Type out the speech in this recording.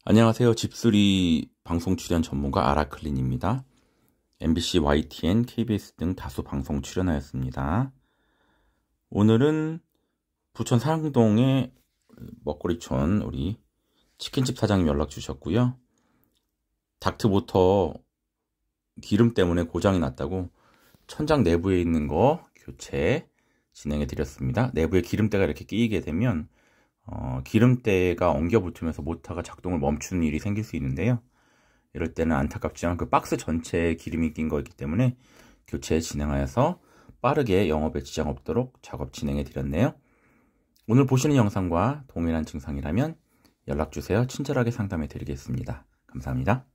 안녕하세요. 집수리 방송 출연 전문가 아라클린입니다. MBC, YTN, KBS 등 다수 방송 출연하였습니다. 오늘은 부천 상동의 먹거리촌 우리 치킨집 사장님 연락 주셨고요. 닥트모터 기름 때문에 고장이 났다고 천장 내부에 있는 거 교체 진행해 드렸습니다. 내부에 기름때가 이렇게 끼게 되면 기름때가 엉겨 붙으면서 모터가 작동을 멈추는 일이 생길 수 있는데요. 이럴 때는 안타깝지만 그 박스 전체에 기름이 낀 거이기 때문에 교체 진행하여서 빠르게 영업에 지장 없도록 작업 진행해 드렸네요. 오늘 보시는 영상과 동일한 증상이라면 연락주세요. 친절하게 상담해 드리겠습니다. 감사합니다.